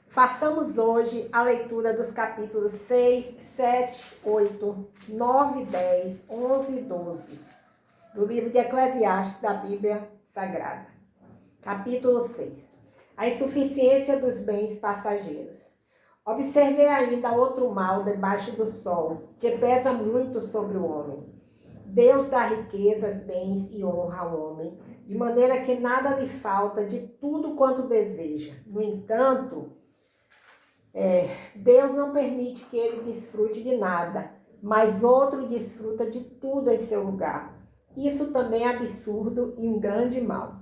Façamos hoje a leitura dos capítulos 6, 7, 8, 9, 10, 11 e 12 do livro de Eclesiastes da Bíblia Sagrada. Capítulo 6. A insuficiência dos bens passageiros. Observei ainda outro mal debaixo do sol, que pesa muito sobre o homem. Deus dá riquezas, bens e honra ao homem, de maneira que nada lhe falta de tudo quanto deseja. No entanto, Deus não permite que ele desfrute de nada, mas outro desfruta de tudo em seu lugar. Isso também é absurdo e um grande mal.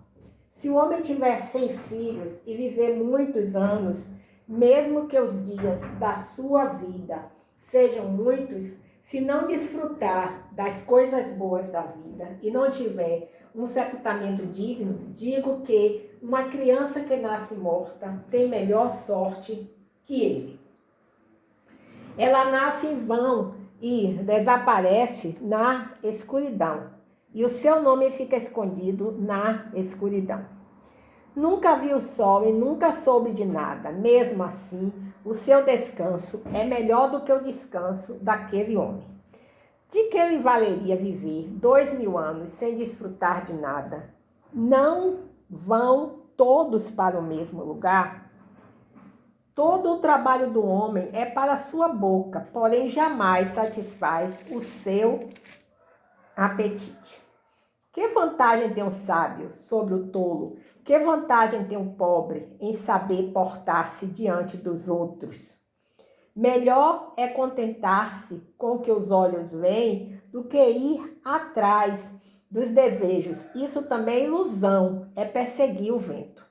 Se o homem tiver 100 filhos e viver muitos anos, mesmo que os dias da sua vida sejam muitos, se não desfrutar das coisas boas da vida e não tiver um sepultamento digno, digo que uma criança que nasce morta tem melhor sorte que ele. Ela nasce em vão e desaparece na escuridão, e o seu nome fica escondido na escuridão. Nunca viu o sol e nunca soube de nada. Mesmo assim, o seu descanso é melhor do que o descanso daquele homem. De que lhe valeria viver 2000 anos sem desfrutar de nada? Não vão todos para o mesmo lugar? Todo o trabalho do homem é para a sua boca, porém jamais satisfaz o seu apetite. Que vantagem tem o sábio sobre o tolo? Que vantagem tem o pobre em saber portar-se diante dos outros? Melhor é contentar-se com o que os olhos veem do que ir atrás dos desejos. Isso também é ilusão, é perseguir o vento.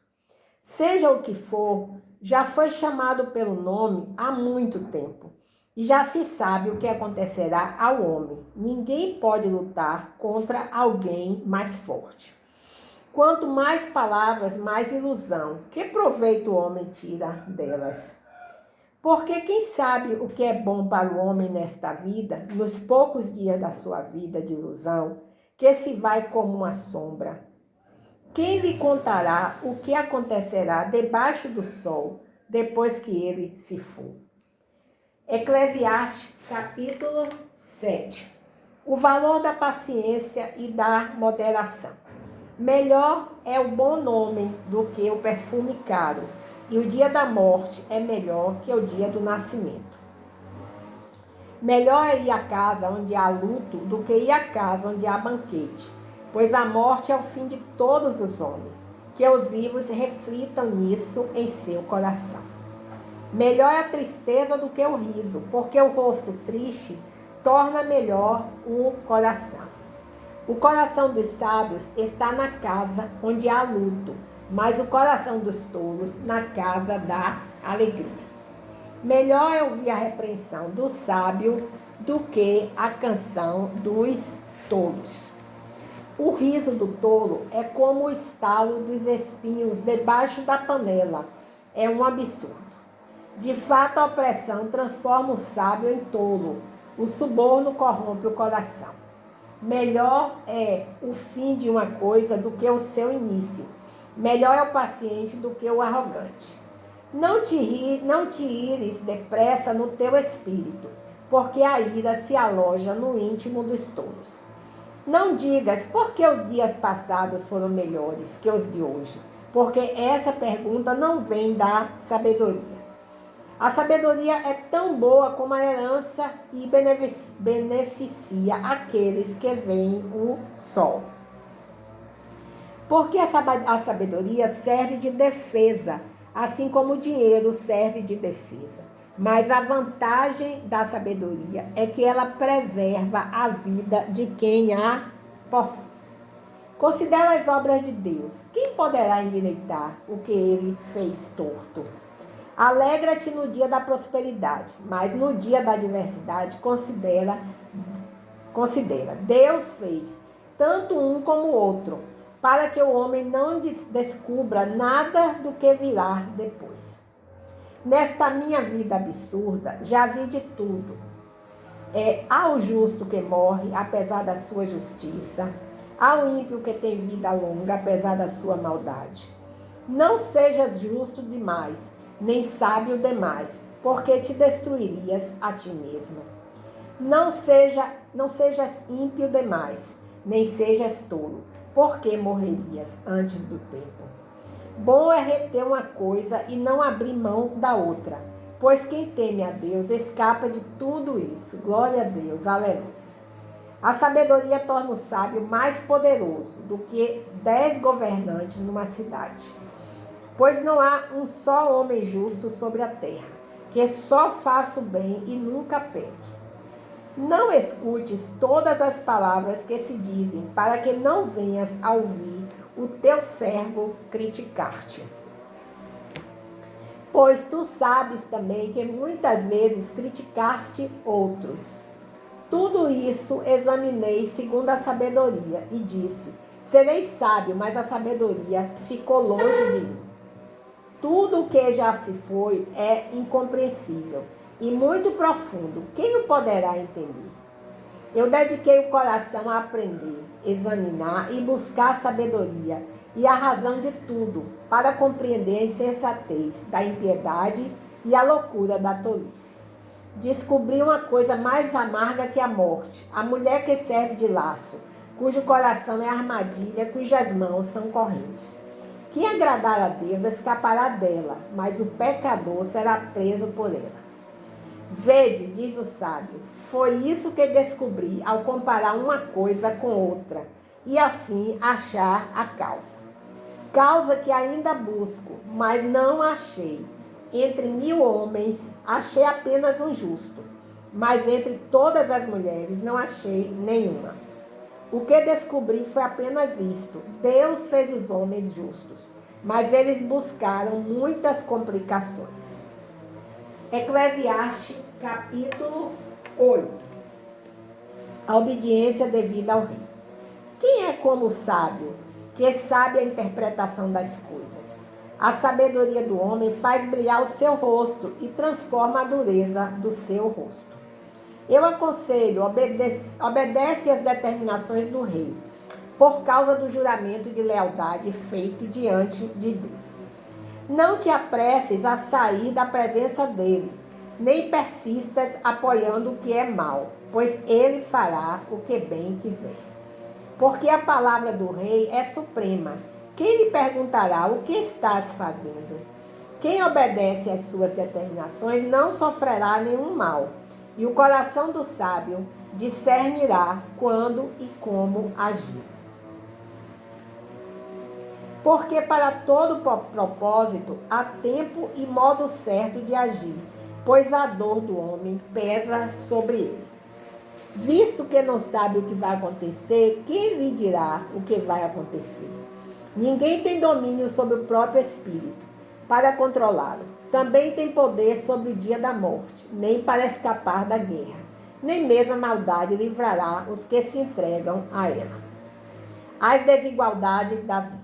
Seja o que for, já foi chamado pelo nome há muito tempo. E já se sabe o que acontecerá ao homem. Ninguém pode lutar contra alguém mais forte. Quanto mais palavras, mais ilusão. Que proveito o homem tira delas? Porque quem sabe o que é bom para o homem nesta vida, nos poucos dias da sua vida de ilusão, que se vai como uma sombra? Quem lhe contará o que acontecerá debaixo do sol, depois que ele se for? Eclesiastes, capítulo 7. O valor da paciência e da moderação. Melhor é o bom nome do que o perfume caro, e o dia da morte é melhor que o dia do nascimento. Melhor é ir à casa onde há luto do que ir à casa onde há banquete, pois a morte é o fim de todos os homens. Que os vivos reflitam nisso em seu coração. Melhor é a tristeza do que o riso, porque o rosto triste torna melhor o coração. O coração dos sábios está na casa onde há luto, mas o coração dos tolos na casa da alegria. Melhor é ouvir a repreensão do sábio do que a canção dos tolos. O riso do tolo é como o estalo dos espinhos debaixo da panela. É um absurdo. De fato, a opressão transforma o sábio em tolo. O suborno corrompe o coração. Melhor é o fim de uma coisa do que o seu início. Melhor é o paciente do que o arrogante. Não te ires depressa no teu espírito, porque a ira se aloja no íntimo dos tolos. Não digas, por que os dias passados foram melhores que os de hoje? Porque essa pergunta não vem da sabedoria. A sabedoria é tão boa como a herança e beneficia aqueles que veem o sol. Porque a sabedoria serve de defesa, assim como o dinheiro serve de defesa. Mas a vantagem da sabedoria é que ela preserva a vida de quem a possui. Considera as obras de Deus. Quem poderá endireitar o que ele fez torto? Alegra-te no dia da prosperidade, mas no dia da adversidade considera. Deus fez tanto um como o outro, para que o homem não descubra nada do que virá depois. Nesta minha vida absurda, já vi de tudo. Há o justo que morre, apesar da sua justiça. Há o ímpio que tem vida longa, apesar da sua maldade. Não sejas justo demais, nem sábio demais, porque te destruirias a ti mesmo. Não sejas ímpio demais, nem sejas tolo, porque morrerias antes do tempo. Bom é reter uma coisa e não abrir mão da outra, pois quem teme a Deus escapa de tudo isso. Glória a Deus, aleluia. A sabedoria torna o sábio mais poderoso do que 10 governantes numa cidade. Pois não há um só homem justo sobre a terra, que só faça o bem e nunca peque. Não escutes todas as palavras que se dizem, para que não venhas a ouvir o teu servo criticar-te. Pois tu sabes também que muitas vezes criticaste outros. Tudo isso examinei segundo a sabedoria e disse: serei sábio, mas a sabedoria ficou longe de mim. Tudo o que já se foi é incompreensível e muito profundo. Quem o poderá entender? Eu dediquei o coração a aprender, examinar e buscar a sabedoria e a razão de tudo, para compreender a insensatez da impiedade e a loucura da tolice. Descobri uma coisa mais amarga que a morte, a mulher que serve de laço, cujo coração é armadilha, cujas mãos são correntes. Quem agradar a Deus escapará dela, mas o pecador será preso por ela. Vede, diz o sábio, foi isso que descobri ao comparar uma coisa com outra, e assim achar a causa. Causa que ainda busco, mas não achei. Entre 1000 homens, achei apenas um justo, mas entre todas as mulheres não achei nenhuma. O que descobri foi apenas isto: Deus fez os homens justos, mas eles buscaram muitas complicações. Eclesiastes, capítulo 8. A obediência devida ao rei. Quem é como o sábio, que sabe a interpretação das coisas? A sabedoria do homem faz brilhar o seu rosto e transforma a dureza do seu rosto. Eu aconselho, obedece às determinações do rei, por causa do juramento de lealdade feito diante de Deus. Não te apresses a sair da presença dele, nem persistas apoiando o que é mal, pois ele fará o que bem quiser. Porque a palavra do rei é suprema. Quem lhe perguntará o que estás fazendo? Quem obedece às suas determinações não sofrerá nenhum mal, e o coração do sábio discernirá quando e como agir. Porque para todo propósito há tempo e modo certo de agir, pois a dor do homem pesa sobre ele. Visto que não sabe o que vai acontecer, quem lhe dirá o que vai acontecer? Ninguém tem domínio sobre o próprio espírito para controlá-lo. Também tem poder sobre o dia da morte, nem para escapar da guerra. Nem mesmo a maldade livrará os que se entregam a ela. As desigualdades da vida.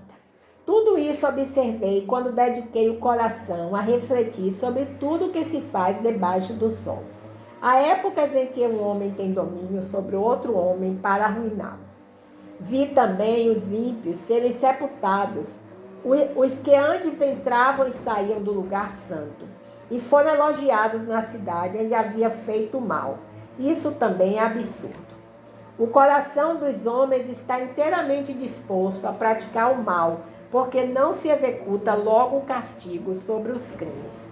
Tudo isso observei quando dediquei o coração a refletir sobre tudo o que se faz debaixo do sol. Há épocas em que um homem tem domínio sobre outro homem para arruiná-lo. Vi também os ímpios serem sepultados, os que antes entravam e saíam do lugar santo, e foram elogiados na cidade onde havia feito mal. Isso também é absurdo. O coração dos homens está inteiramente disposto a praticar o mal, porque não se executa logo o castigo sobre os crimes.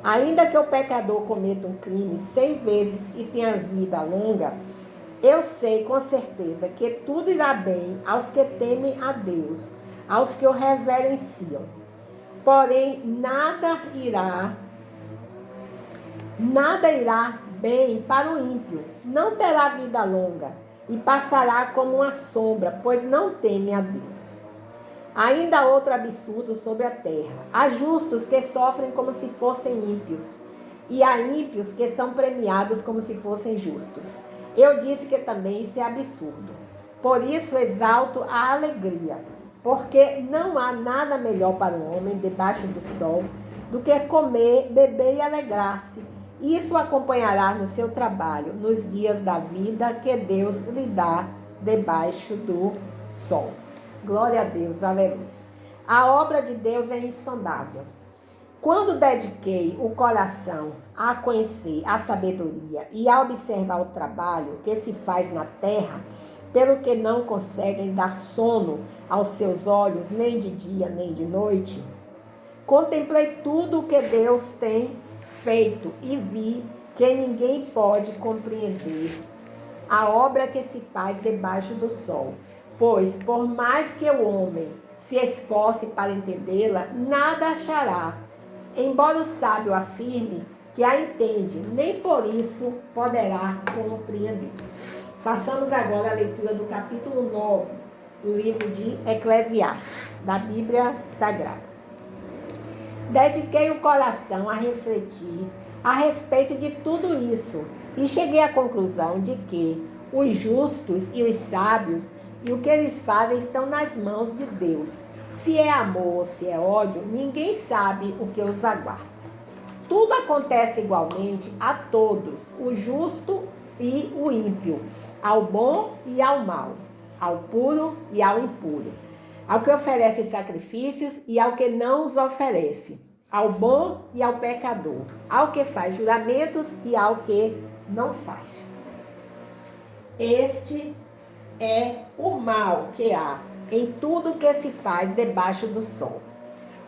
Ainda que o pecador cometa um crime 100 vezes e tenha vida longa, eu sei com certeza que tudo irá bem aos que temem a Deus, aos que o reverenciam. Porém, nada irá bem para o ímpio. Não terá vida longa e passará como uma sombra, pois não teme a Deus. Ainda há outro absurdo sobre a terra. Há justos que sofrem como se fossem ímpios, e há ímpios que são premiados como se fossem justos. Eu disse que também isso é absurdo. Por isso exalto a alegria, porque não há nada melhor para o homem debaixo do sol do que comer, beber e alegrar-se. Isso o acompanhará no seu trabalho, nos dias da vida que Deus lhe dá debaixo do sol. Glória a Deus, aleluia. A obra de Deus é insondável. Quando dediquei o coração a conhecer a sabedoria e a observar o trabalho que se faz na terra, pelo que não conseguem dar sono aos seus olhos, nem de dia nem de noite, contemplei tudo o que Deus tem feito e vi que ninguém pode compreender a obra que se faz debaixo do sol. Pois, por mais que o homem se esforce para entendê-la, nada achará. Embora o sábio afirme que a entende, nem por isso poderá compreender. Façamos agora a leitura do capítulo 9 do livro de Eclesiastes, da Bíblia Sagrada. Dediquei o coração a refletir a respeito de tudo isso e cheguei à conclusão de que os justos e os sábios e o que eles fazem estão nas mãos de Deus. Se é amor ou se é ódio, ninguém sabe o que os aguarda. Tudo acontece igualmente a todos, o justo e o ímpio, ao bom e ao mau, ao puro e ao impuro, ao que oferece sacrifícios e ao que não os oferece, ao bom e ao pecador, ao que faz juramentos e ao que não faz. Este é o mal que há em tudo que se faz debaixo do sol.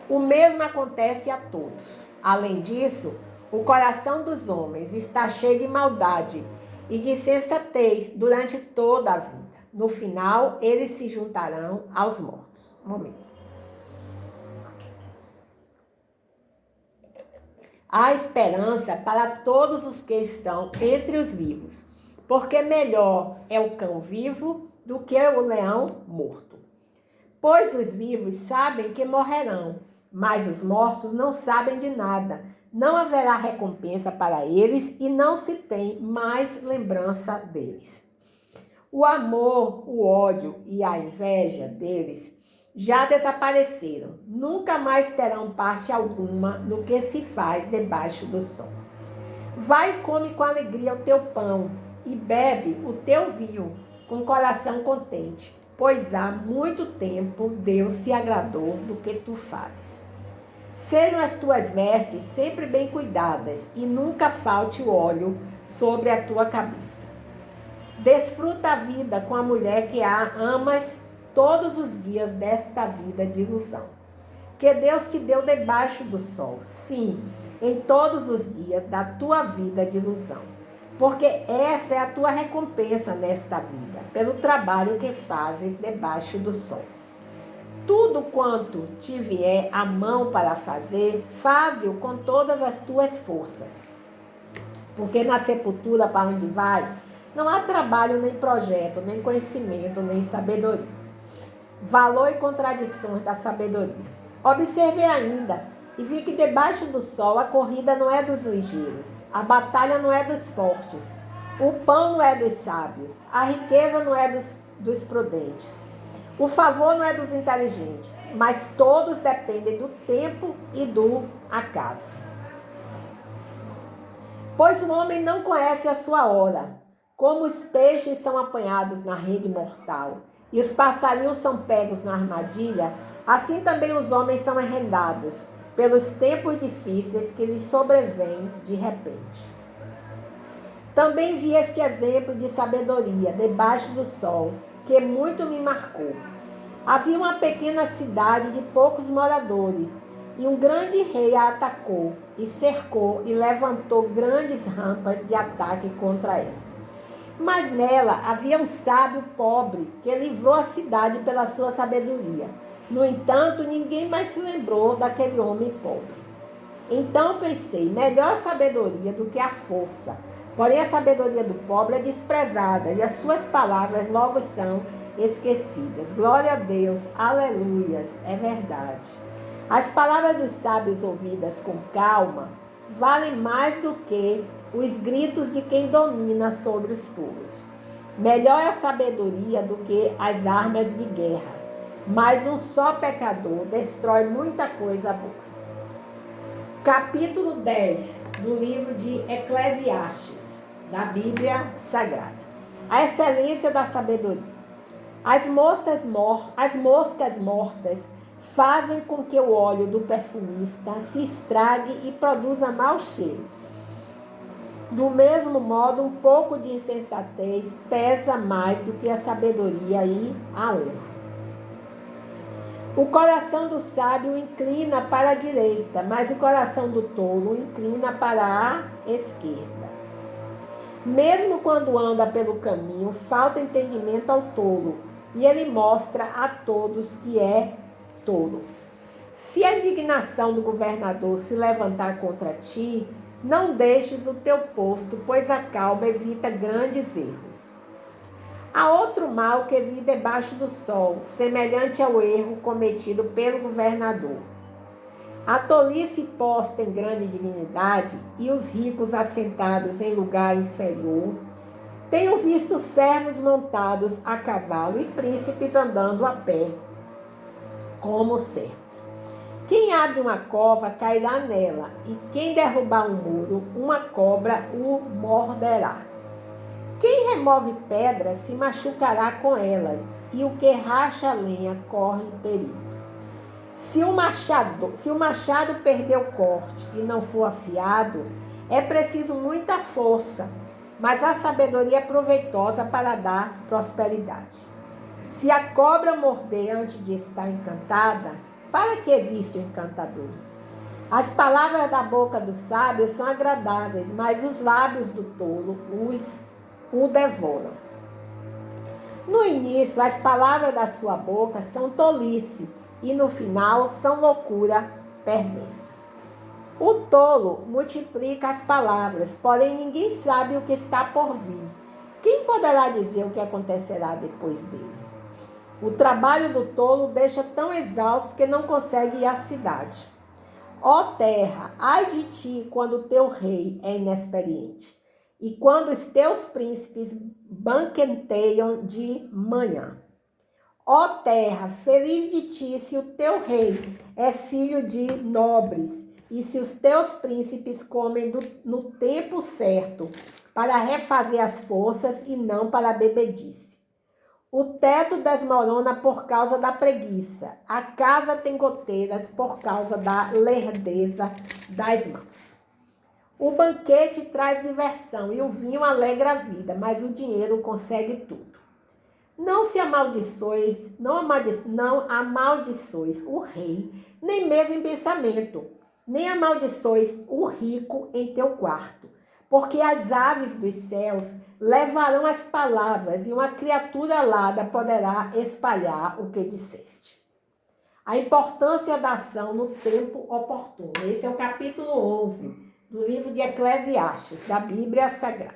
O mesmo acontece a todos. Além disso, o coração dos homens está cheio de maldade e de insensatez durante toda a vida. No final, eles se juntarão aos mortos. Momento. Há esperança para todos os que estão entre os vivos, porque melhor é o cão vivo do que o leão morto. Pois os vivos sabem que morrerão, mas os mortos não sabem de nada. Não haverá recompensa para eles e não se tem mais lembrança deles. O amor, o ódio e a inveja deles já desapareceram. Nunca mais terão parte alguma no que se faz debaixo do sol. Vai e come com alegria o teu pão e bebe o teu vinho com coração contente, pois há muito tempo Deus se agradou do que tu fazes. Sejam as tuas vestes sempre bem cuidadas e nunca falte o óleo sobre a tua cabeça. Desfruta a vida com a mulher que a amas todos os dias desta vida de ilusão, que Deus te deu debaixo do sol, sim, em todos os dias da tua vida de ilusão, porque essa é a tua recompensa nesta vida, pelo trabalho que fazes debaixo do sol. Tudo quanto te vier à mão para fazer, faze-o com todas as tuas forças, porque na sepultura para onde vais, não há trabalho, nem projeto, nem conhecimento, nem sabedoria. Valor e contradições da sabedoria. Observei ainda e vi que debaixo do sol a corrida não é dos ligeiros, a batalha não é dos fortes, o pão não é dos sábios, a riqueza não é dos prudentes, o favor não é dos inteligentes, mas todos dependem do tempo e do acaso. Pois o homem não conhece a sua hora, como os peixes são apanhados na rede mortal e os passarinhos são pegos na armadilha, assim também os homens são arrendados pelos tempos difíceis que lhes sobrevêm de repente. Também vi este exemplo de sabedoria debaixo do sol, que muito me marcou. Havia uma pequena cidade de poucos moradores, e um grande rei a atacou, e cercou e levantou grandes rampas de ataque contra ela. Mas nela havia um sábio pobre que livrou a cidade pela sua sabedoria. No entanto, ninguém mais se lembrou daquele homem pobre. Então pensei, melhor a sabedoria do que a força. Porém, a sabedoria do pobre é desprezada e as suas palavras logo são esquecidas. Glória a Deus, aleluias, é verdade. As palavras dos sábios ouvidas com calma valem mais do que os gritos de quem domina sobre os puros. Melhor é a sabedoria do que as armas de guerra, mas um só pecador destrói muita coisa boa. Capítulo 10 do livro de Eclesiastes, da Bíblia Sagrada. A excelência da sabedoria. As moscas mortas fazem com que o óleo do perfumista se estrague e produza mau cheiro. Do mesmo modo, um pouco de insensatez pesa mais do que a sabedoria e a honra. O coração do sábio inclina para a direita, mas o coração do tolo inclina para a esquerda. Mesmo quando anda pelo caminho, falta entendimento ao tolo, e ele mostra a todos que é tolo. Se a indignação do governador se levantar contra ti, não deixes o teu posto, pois a calma evita grandes erros. Há outro mal que vi debaixo do sol, semelhante ao erro cometido pelo governador. A tolice posta em grande dignidade e os ricos assentados em lugar inferior. Tenho visto servos montados a cavalo e príncipes andando a pé, como servos. Quem abre uma cova cairá nela, e quem derrubar um muro, uma cobra o morderá. Quem remove pedras se machucará com elas, e o que racha a lenha corre perigo. Se o machado perder o corte e não for afiado, é preciso muita força, mas a sabedoria é proveitosa para dar prosperidade. Se a cobra morder antes de estar encantada, para que existe o encantador? As palavras da boca do sábio são agradáveis, mas os lábios do tolo o devoram. No início, as palavras da sua boca são tolice, e no final são loucura perversa. O tolo multiplica as palavras, porém ninguém sabe o que está por vir. Quem poderá dizer o que acontecerá depois dele? O trabalho do tolo deixa tão exausto que não consegue ir à cidade. Ó terra, ai de ti quando o teu rei é inexperiente, e quando os teus príncipes banqueteiam de manhã. Ó terra, feliz de ti se o teu rei é filho de nobres, e se os teus príncipes comem no tempo certo, para refazer as forças e não para a bebedice. O teto desmorona por causa da preguiça, a casa tem goteiras por causa da lerdeza das mãos. O banquete traz diversão e o vinho alegra a vida, mas o dinheiro consegue tudo. Não amaldiçoes o rei, nem mesmo em pensamento, nem amaldiçoes o rico em teu quarto, porque as aves dos céus levarão as palavras e uma criatura alada poderá espalhar o que disseste. A importância da ação no tempo oportuno. Esse é o capítulo 11 do livro de Eclesiastes, da Bíblia Sagrada.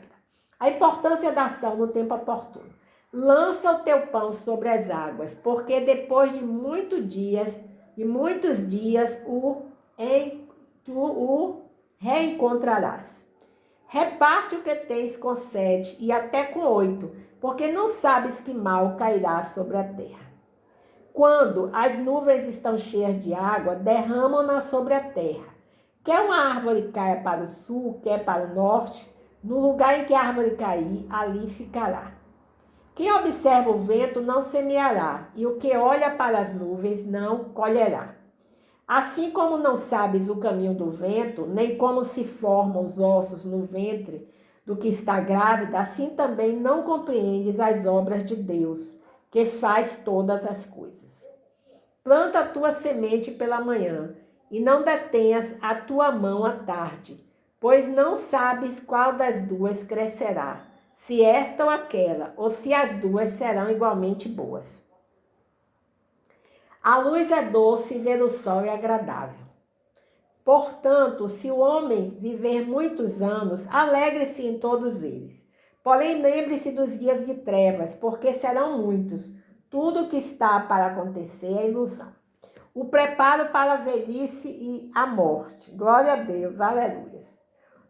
A importância da ação no tempo oportuno. Lança o teu pão sobre as águas, porque depois de muitos dias tu o reencontrarás. Reparte o que tens com 7 e até com 8, porque não sabes que mal cairá sobre a terra. Quando as nuvens estão cheias de água, derramam-na sobre a terra. Quer uma árvore caia para o sul, quer para o norte, no lugar em que a árvore cair, ali ficará. Quem observa o vento não semeará, e o que olha para as nuvens não colherá. Assim como não sabes o caminho do vento, nem como se formam os ossos no ventre do que está grávida, assim também não compreendes as obras de Deus, que faz todas as coisas. Planta a tua semente pela manhã, e não detenhas a tua mão à tarde, pois não sabes qual das duas crescerá, se esta ou aquela, ou se as duas serão igualmente boas. A luz é doce e ver o sol é agradável. Portanto, se o homem viver muitos anos, alegre-se em todos eles. Porém, lembre-se dos dias de trevas, porque serão muitos. Tudo o que está para acontecer é ilusão. O preparo para a velhice e a morte. Glória a Deus, aleluia.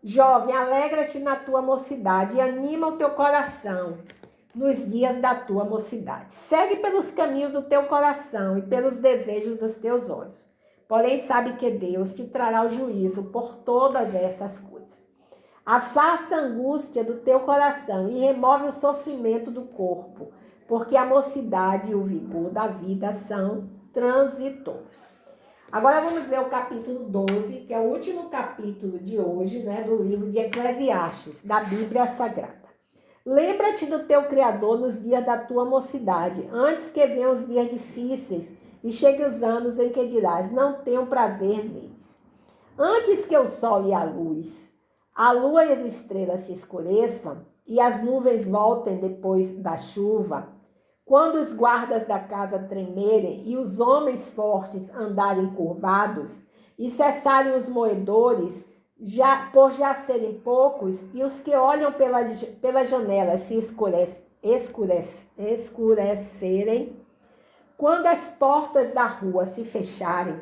Jovem, alegra-te na tua mocidade e anima o teu coração nos dias da tua mocidade. Segue pelos caminhos do teu coração e pelos desejos dos teus olhos. Porém, sabe que Deus te trará o juízo por todas essas coisas. Afasta a angústia do teu coração e remove o sofrimento do corpo, porque a mocidade e o vigor da vida são transitórios. Agora vamos ver o capítulo 12, que é o último capítulo de hoje, né, do livro de Eclesiastes, da Bíblia Sagrada. Lembra-te do teu Criador nos dias da tua mocidade, antes que venham os dias difíceis e cheguem os anos em que dirás, não tenho prazer neles. Antes que o sol e a lua e as estrelas se escureçam e as nuvens voltem depois da chuva, quando os guardas da casa tremerem e os homens fortes andarem curvados e cessarem os moedores, por já serem poucos, e os que olham pela janela se escurecerem, quando as portas da rua se fecharem,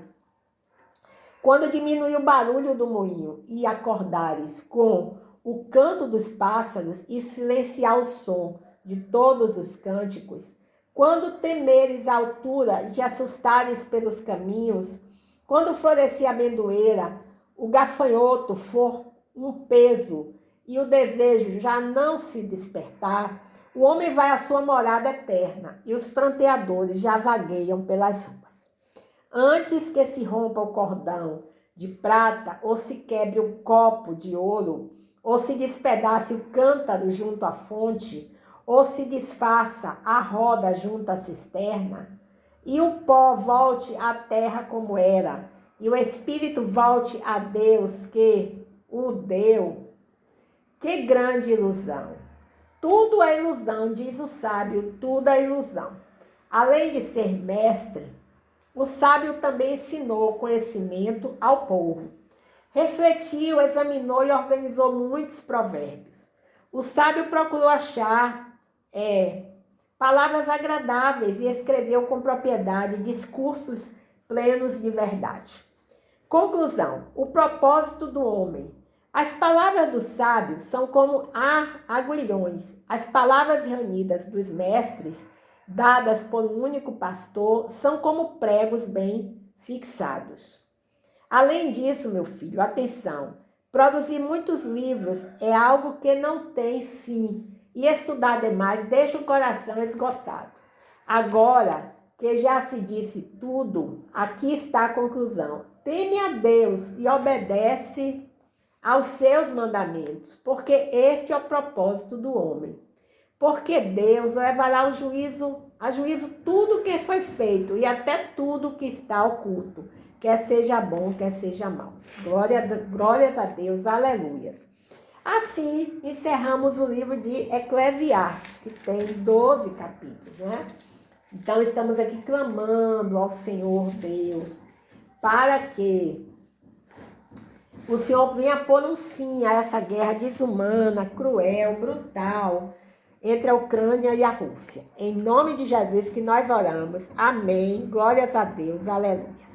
quando diminuir o barulho do moinho e acordares com o canto dos pássaros e silenciar o som de todos os cânticos, quando temeres a altura e te assustares pelos caminhos, quando florescer a amendoeira, o gafanhoto for um peso e o desejo já não se despertar, o homem vai à sua morada eterna e os pranteadores já vagueiam pelas ruas. Antes que se rompa o cordão de prata, ou se quebre o copo de ouro, ou se despedace o cântaro junto à fonte, ou se desfaça a roda junto à cisterna, e o pó volte à terra como era, e o espírito volte a Deus que o deu. Que grande ilusão! Tudo é ilusão, diz o sábio, tudo é ilusão. Além de ser mestre, o sábio também ensinou conhecimento ao povo. Refletiu, examinou e organizou muitos provérbios. O sábio procurou achar palavras agradáveis e escreveu com propriedade discursos plenos de verdade. Conclusão: o propósito do homem. As palavras dos sábios são como aguilhões. As palavras reunidas dos mestres, dadas por um único pastor, são como pregos bem fixados. Além disso, meu filho, atenção, produzir muitos livros é algo que não tem fim, e estudar demais deixa o coração esgotado. Agora que já se disse tudo, aqui está a conclusão. Teme a Deus e obedece aos seus mandamentos, porque este é o propósito do homem. Porque Deus levará a juízo tudo que foi feito e até tudo que está oculto, quer seja bom, quer seja mal. Glórias a Deus, aleluias. Assim, encerramos o livro de Eclesiastes, que tem 12 capítulos, né? Então, estamos aqui clamando ao Senhor Deus para que o Senhor venha pôr um fim a essa guerra desumana, cruel, brutal, entre a Ucrânia e a Rússia. Em nome de Jesus que nós oramos. Amém. Glórias a Deus. Aleluia.